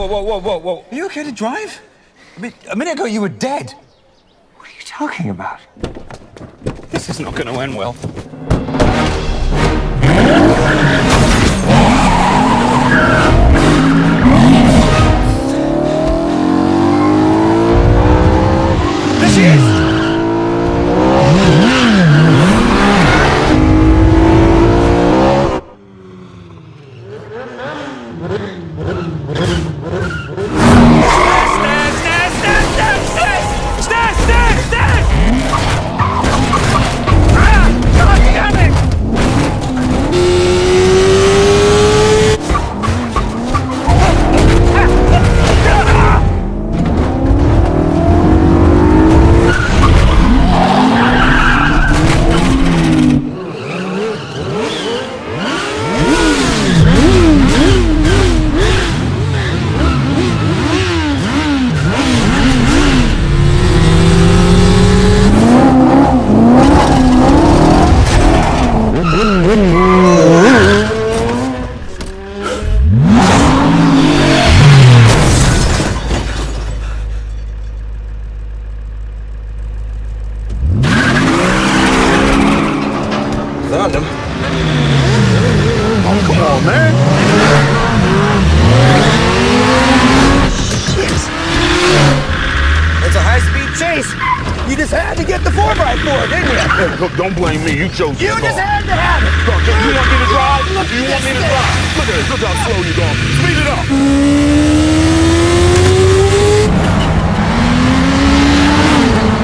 whoa. Are you okay to drive? I mean, a minute ago you were dead. What are you talking about? This is not going to end well. There she is! Found him. Oh, come on, man. It's a high-speed chase. You just had to get the 4x4, didn't you? Hey, look, don't blame me. You chose You this just car. had to have it. Look, you want me to drive? Look Do you at want me to this drive? Look at this. Look how slow you're going. Speed it up.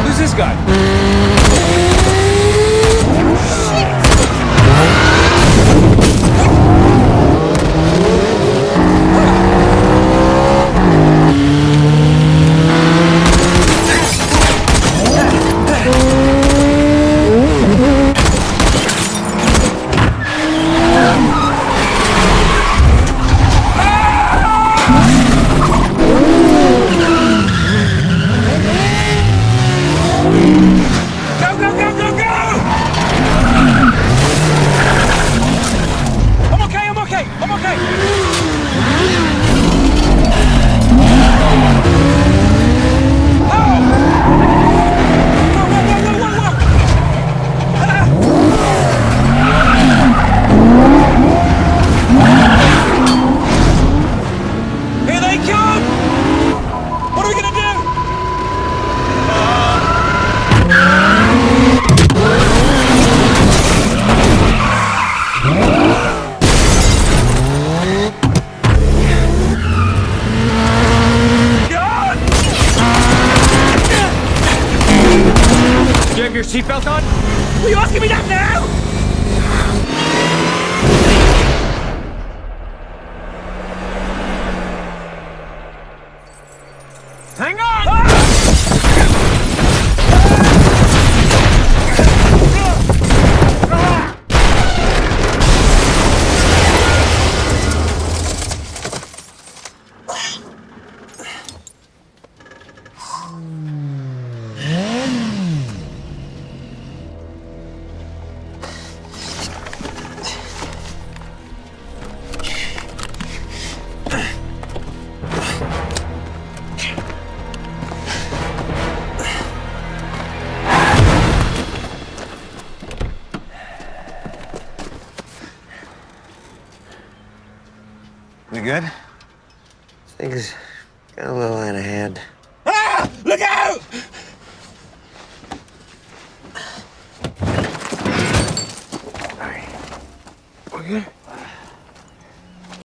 Who's this guy? I'm okay. Here they come! What are we gonna do? Do you have your seatbelt on? Are you asking me that now? Hang on! We good? Things got a little out of hand. Ah! Look out! All right. We're good?